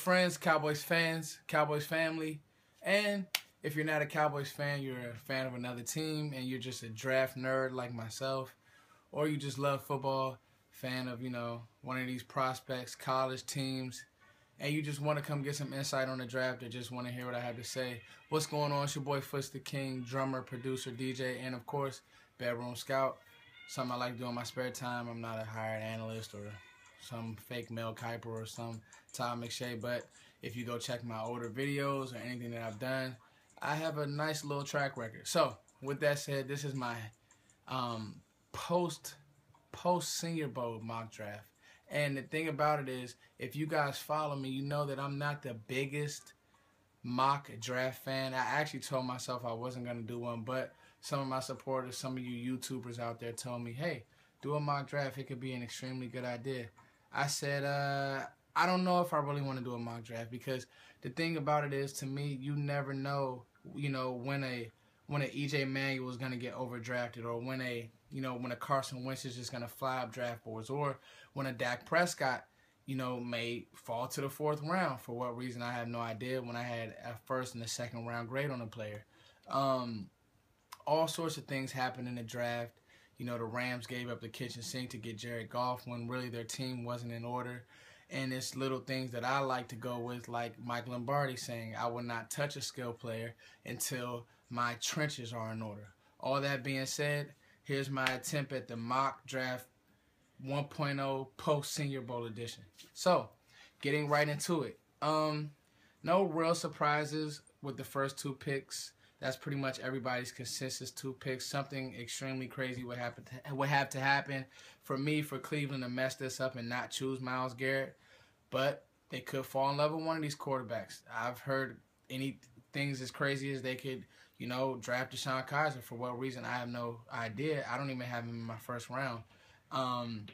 friends, Cowboys fans, Cowboys family, and if you're not a Cowboys fan, you're a fan of another team, and you're just a draft nerd like myself, or you just love football, fan of, one of these prospects, college teams, and you just want to come get some insight on the draft or just want to hear what I have to say. What's going on? It's your boy Foots the King, drummer, producer, DJ, and of course, bedroom scout. Something I like to do in my spare time. I'm not a hired analyst or some fake Mel Kiper or some Todd McShay, but if you go check my older videos or anything that I've done, I have a nice little track record. So, with that said, this is my post Senior Bowl mock draft. And the thing about it is, if you guys follow me, you know that I'm not the biggest mock draft fan. I actually told myself I wasn't going to do one, but some of my supporters, some of you YouTubers out there told me, hey, do a mock draft. It could be an extremely good idea. I said, I don't know if I really want to do a mock draft, because the thing about it is, to me, you never know, when a EJ Manuel is going to get overdrafted, or when a Carson Wentz is just going to fly up draft boards, or when a Dak Prescott, may fall to the 4th round. For what reason, I have no idea, when I had a 1st and a 2nd round grade on a player. All sorts of things happen in the draft. The Rams gave up the kitchen sink to get Jared Goff when really their team wasn't in order. And it's little things that I like to go with, like Mike Lombardi saying, I will not touch a skill player until my trenches are in order. All that being said, here's my attempt at the mock draft 1.0 post-Senior Bowl edition. So, getting right into it. No real surprises with the first 2 picks. That's pretty much everybody's consensus 2 picks. Something extremely crazy would have to happen for Cleveland to mess this up and not choose Myles Garrett. But they could fall in love with one of these quarterbacks. I've heard things as crazy as they could, draft Deshaun Kaiser. For what reason, I have no idea. I don't even have him in my 1st round.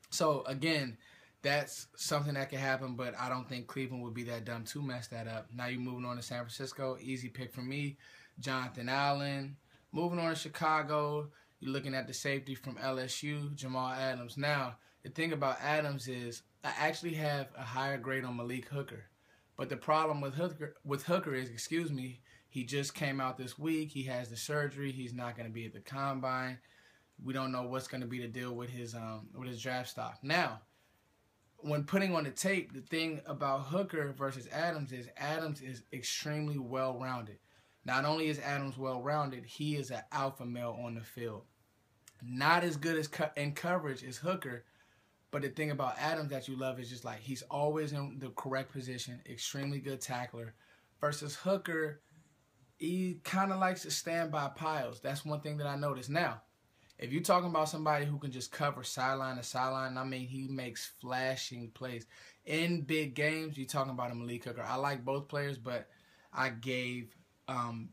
So, again, that's something that could happen, but I don't think Cleveland would be that dumb to mess that up. Now you're moving on to San Francisco. Easy pick for me, Jonathan Allen. Moving on to Chicago, you're looking at the safety from LSU, Jamal Adams. Now, the thing about Adams is I actually have a higher grade on Malik Hooker. But the problem with Hooker is, he just came out this week. He has the surgery. He's not going to be at the combine. We don't know what's going to be the deal with his draft stock. Now, when putting on the tape, the thing about Hooker versus Adams is extremely well-rounded. Not only is Adams well-rounded, he is an alpha male on the field. Not as good in coverage as Hooker, but the thing about Adams that you love is just like he's always in the correct position, extremely good tackler. Versus Hooker, he kind of likes to stand by piles. That's one thing that I noticed. Now, if you're talking about somebody who can just cover sideline to sideline, he makes flashing plays. In big games, you're talking about a Malik Hooker. I like both players, but I gave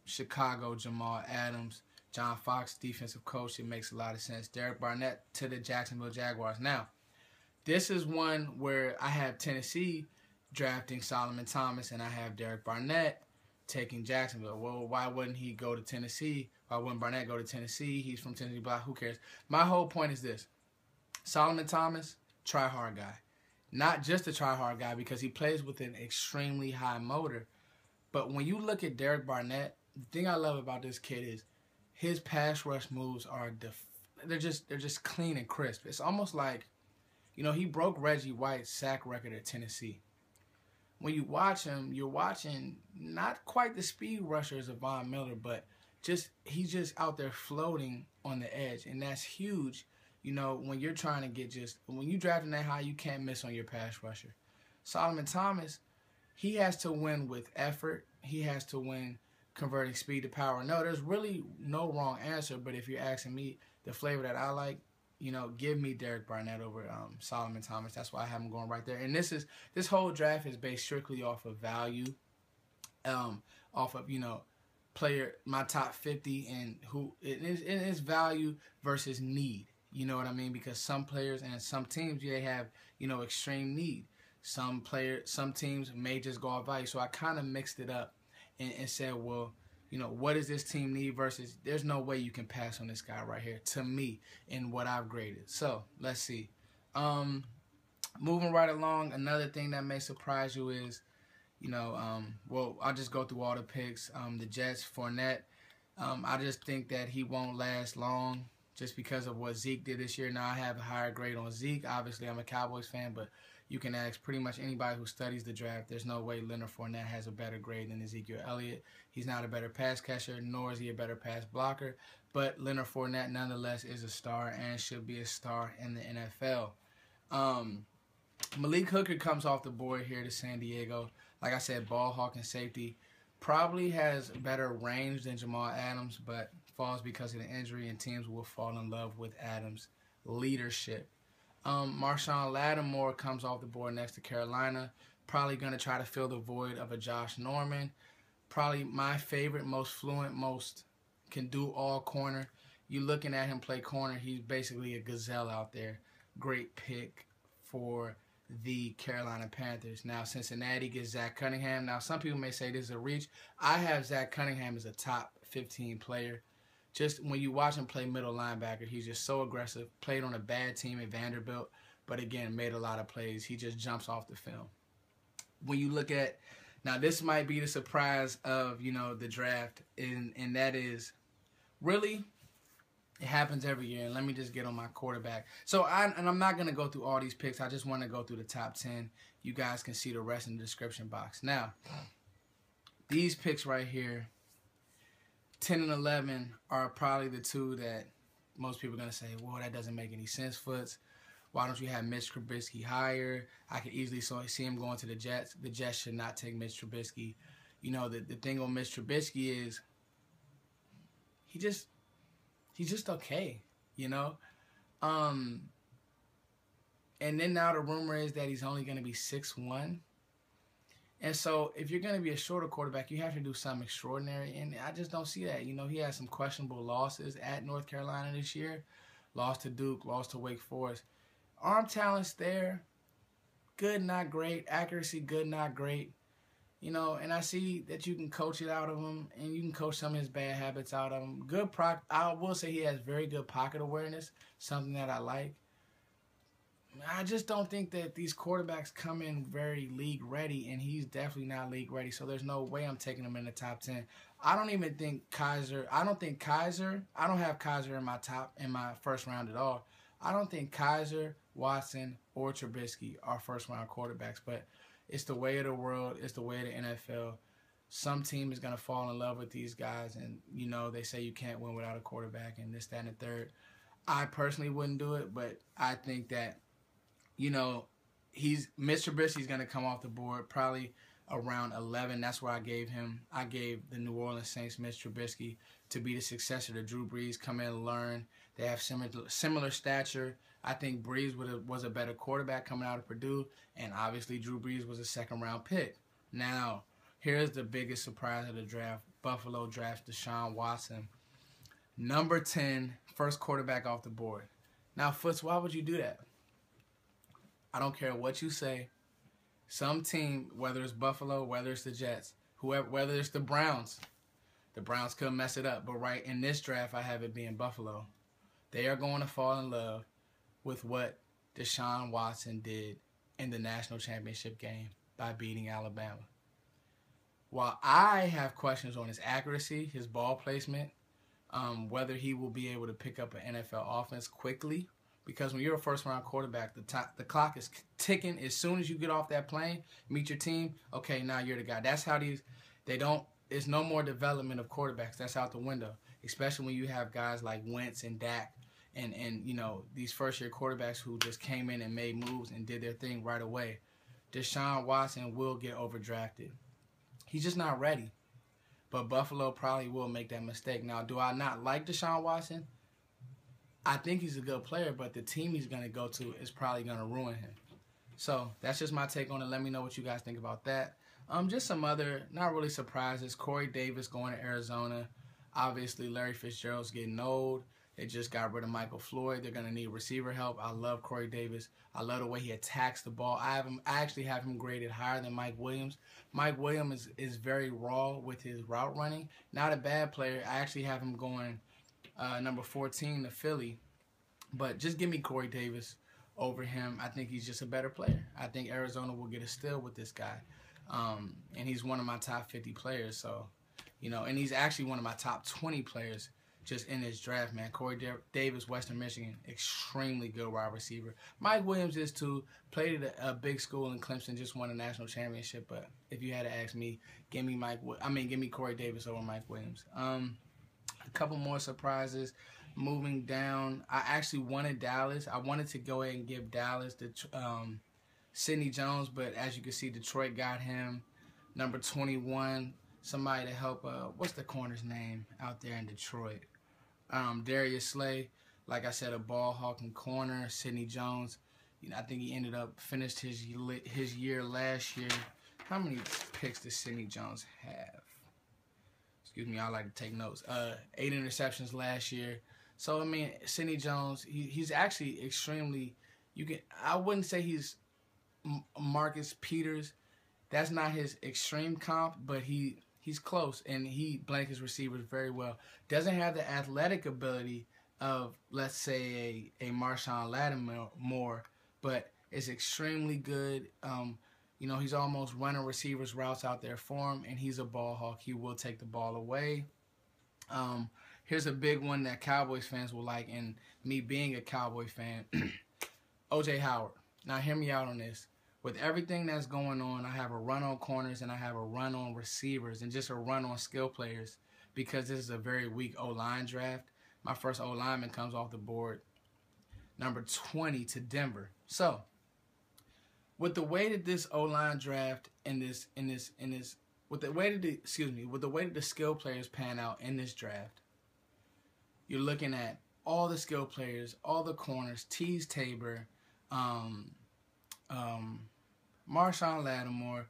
Chicago Jamal Adams, John Fox, defensive coach. It makes a lot of sense. Derek Barnett to the Jacksonville Jaguars. Now, this is one where I have Tennessee drafting Solomon Thomas, and I have Derek Barnett taking Jacksonville. Well, why wouldn't he go to Tennessee? Why wouldn't Barnett go to Tennessee? He's from Tennessee, blah, who cares? My whole point is this. Solomon Thomas, try-hard guy. Not just a try-hard guy, because he plays with an extremely high motor. But when you look at Derek Barnett, the thing I love about this kid is his pass rush moves are they're just clean and crisp. It's almost like, he broke Reggie White's sack record at Tennessee. When you watch him, you're watching not quite the speed rushers of Von Miller, but he's just out there floating on the edge, and that's huge. When you're trying to get when you're drafting that high, you can't miss on your pass rusher. Solomon Thomas, he has to win with effort. He has to win converting speed to power. No, there's really no wrong answer, but if you're asking me the flavor that I like, give me Derek Barnett over Solomon Thomas. That's why I have him going right there. And this whole draft is based strictly off of value, off of, player, my top 50, and it is value versus need. You know what I mean? Because some players and some teams, they have, extreme need. Some teams may just go off value. So I kind of mixed it up and said, well, what does this team need versus there's no way you can pass on this guy right here, to me, in what I've graded. So, let's see. Moving right along, another thing that may surprise you is, well, I'll just go through all the picks. The Jets, Fournette. I just think that he won't last long just because of what Zeke did this year. Now, I have a higher grade on Zeke. Obviously, I'm a Cowboys fan, but you can ask pretty much anybody who studies the draft. There's no way Leonard Fournette has a better grade than Ezekiel Elliott. He's not a better pass catcher, nor is he a better pass blocker. But Leonard Fournette, nonetheless, is a star and should be a star in the NFL. Malik Hooker comes off the board here to San Diego. Like I said, ball hawk and safety. Probably has better range than Jamal Adams, but falls because of the injury, and teams will fall in love with Adams' leadership. Marshon Lattimore comes off the board next to Carolina. Probably going to try to fill the void of a Josh Norman. Probably my favorite, most fluent, most can do all corner. You looking at him play corner, he's basically a gazelle out there. Great pick for the Carolina Panthers. Now, Cincinnati gets Zach Cunningham. Now, some people may say this is a reach. I have Zach Cunningham as a top 15 player. Just when you watch him play middle linebacker, he's just so aggressive. Played on a bad team at Vanderbilt, but again, made a lot of plays. He just jumps off the film. When you look at, now this might be the surprise of, the draft, and that is, really, it happens every year. And let me just get on my quarterback. So, I'm not going to go through all these picks. I just want to go through the top 10. You guys can see the rest in the description box. Now, these picks right here, 10 and 11, are probably the two that most people are going to say, well, that doesn't make any sense, Foots. Why don't you have Mitch Trubisky higher? I could easily see him going to the Jets. The Jets should not take Mitch Trubisky. The thing on Mitch Trubisky is he's just okay, And then now the rumor is that he's only going to be 6'1". And so if you're going to be a shorter quarterback, you have to do something extraordinary. And I just don't see that. He had some questionable losses at North Carolina this year. Lost to Duke, lost to Wake Forest. Arm talent's there. Good, not great. Accuracy, good, not great. And I see that you can coach it out of him, and you can coach some of his bad habits out of him. I will say he has very good pocket awareness, something that I like. I just don't think that these quarterbacks come in very league ready, and he's definitely not league ready. So there's no way I'm taking him in the top 10. I don't even think Kaiser. I don't have Kaiser in my first round at all. I don't think Kaiser, Watson, or Trubisky are first round quarterbacks, but it's the way of the world. It's the way of the NFL. Some team is going to fall in love with these guys, and, they say you can't win without a quarterback and this, that, and the third. I personally wouldn't do it, but I think that, Mitch Trubisky's going to come off the board probably around 11. That's where I gave him. I gave the New Orleans Saints Mitch Trubisky to be the successor to Drew Brees, come in and learn. They have similar stature. I think Brees was a better quarterback coming out of Purdue, and obviously Drew Brees was a second-round pick. Now, here's the biggest surprise of the draft. Buffalo drafts Deshaun Watson. Number 10, first quarterback off the board. Now, Foots, why would you do that? I don't care what you say. Some team, whether it's Buffalo, whether it's the Jets, whether it's the Browns could mess it up. But right in this draft, I have it being Buffalo. They are going to fall in love with what Deshaun Watson did in the national championship game by beating Alabama. While I have questions on his accuracy, his ball placement, whether he will be able to pick up an NFL offense quickly, because when you're a first-round quarterback, the clock is ticking. As soon as you get off that plane, meet your team, okay, now you're the guy. That's how there's no more development of quarterbacks. That's out the window, especially when you have guys like Wentz and Dak and these first-year quarterbacks who just came in and made moves and did their thing right away. Deshaun Watson will get overdrafted. He's just not ready. But Buffalo probably will make that mistake. Now, do I not like Deshaun Watson? I think he's a good player, but the team he's going to go to is probably going to ruin him. So that's just my take on it. Let me know what you guys think about that. Just some other, not really surprises. Corey Davis going to Arizona. Obviously, Larry Fitzgerald's getting old. They just got rid of Michael Floyd. They're going to need receiver help. I love Corey Davis. I love the way he attacks the ball. I actually have him graded higher than Mike Williams. Mike Williams is very raw with his route running. Not a bad player. I actually have him going number 14 to Philly. But just give me Corey Davis over him. I think he's just a better player. I think Arizona will get a steal with this guy. And he's one of my top 50 players. So, you know, and he's actually one of my top 20 players just in this draft, man. Corey Davis, Western Michigan, extremely good wide receiver. Mike Williams is too. Played at a big school in Clemson, just won a national championship. But if you had to ask me, give me Corey Davis over Mike Williams. A couple more surprises. Moving down, I actually wanted Dallas. I wanted to go ahead and give Dallas the Sidney Jones, but as you can see, Detroit got him. Number 21, somebody to help. What's the corner's name out there in Detroit? Darius Slay, like I said, a ball hawking corner. Sidney Jones, you know, I think he finished his year last year. How many picks does Sidney Jones have? Excuse me, I like to take notes. 8 interceptions last year. So I mean, Sidney Jones, he's actually extremely. I wouldn't say he's Marcus Peters. That's not his extreme comp, but he's close, and he blankets receivers very well. Doesn't have the athletic ability of, let's say, a Marshon Lattimore, but is extremely good. You know, he's almost running receivers routes out there for him, and he's a ball hawk. He will take the ball away. Here's a big one that Cowboys fans will like, and me being a Cowboy fan, O.J. Howard. Now, hear me out on this. With everything that's going on, I have a run on corners and I have a run on receivers and just a run on skill players because this is a very weak O-line draft. My first O-lineman comes off the board, number 20 to Denver. So, with the way that this O-line draft with the way that the skill players pan out in this draft, you're looking at all the skill players, all the corners, Tabor, Marshon Lattimore.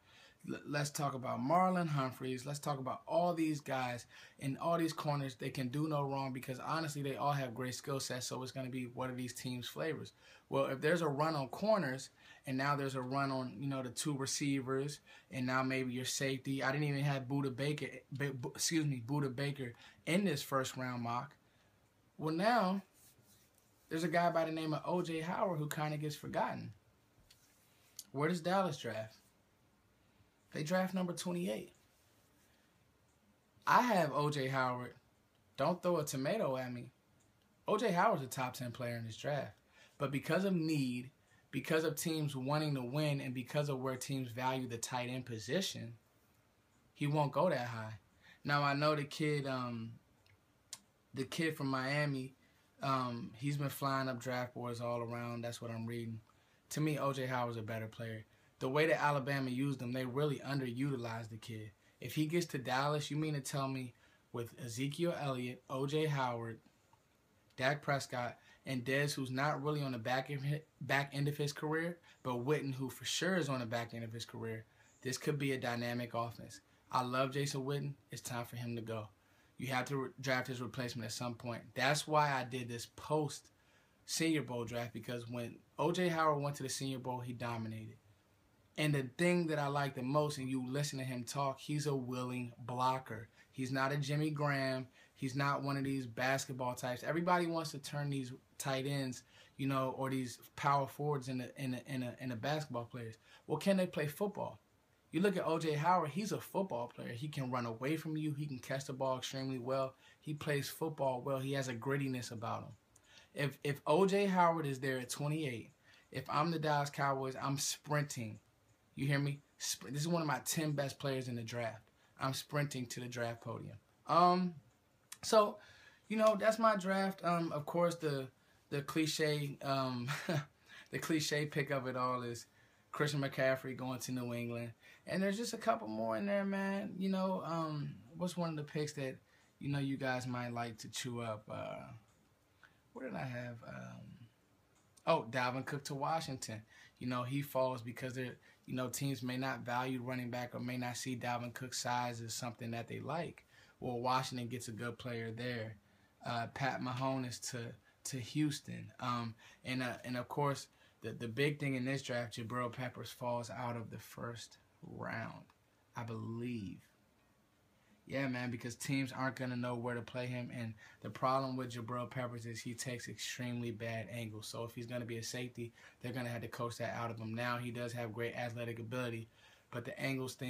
Let's talk about Marlon, Humphries. Let's talk about all these guys and all these corners. They can do no wrong because honestly, they all have great skill sets. So it's going to be what are these teams' flavors? Well, if there's a run on corners and now there's a run on, you know, the 2 receivers and now maybe your safety. I didn't even have Buda Baker in this first round mock. Well, now there's a guy by the name of O.J. Howard who kind of gets forgotten. Where does Dallas draft? They draft number 28. I have O.J. Howard. Don't throw a tomato at me. O.J. Howard's a top 10 player in this draft. But because of need, because of teams wanting to win, and because of where teams value the tight end position, he won't go that high. Now, I know the kid from Miami, he's been flying up draft boards all around. That's what I'm reading. To me, O.J. Howard's a better player. The way that Alabama used him, they really underutilized the kid. If he gets to Dallas, you mean to tell me with Ezekiel Elliott, O.J. Howard, Dak Prescott, and Dez, who's not really on the back end of his career, but Witten, who for sure is on the back end of his career, this could be a dynamic offense. I love Jason Witten. It's time for him to go. You have to draft his replacement at some point. That's why I did this post-Senior Bowl draft, because when O.J. Howard went to the Senior Bowl, he dominated. And the thing that I like the most, and you listen to him talk, he's a willing blocker. He's not a Jimmy Graham. He's not one of these basketball types. Everybody wants to turn these tight ends, you know, or these power forwards into basketball players. Well, can they play football? You look at O.J. Howard, he's a football player. He can run away from you. He can catch the ball extremely well. He plays football well. He has a grittiness about him. If O.J. Howard is there at 28, if I'm the Dallas Cowboys, I'm sprinting. You hear me? This is one of my 10 best players in the draft. I'm sprinting to the draft podium. So, you know, that's my draft. Of course, the cliche the cliche pick of it all is Christian McCaffrey going to New England. And there's just a couple more in there, man. You know, what's one of the picks that, you know, you guys might like to chew up? What did I have? Dalvin Cook to Washington. You know, he falls because they're, you know, teams may not value running back or may not see Dalvin Cook's size as something that they like. Well, Washington gets a good player there. Pat Mahones to Houston. And of course, the big thing in this draft, Jabril Peppers falls out of the first round, I believe. Yeah, man, because teams aren't going to know where to play him. And the problem with Jabril Peppers is he takes extremely bad angles. So if he's going to be a safety, they're going to have to coach that out of him. Now, he does have great athletic ability, but the angles thing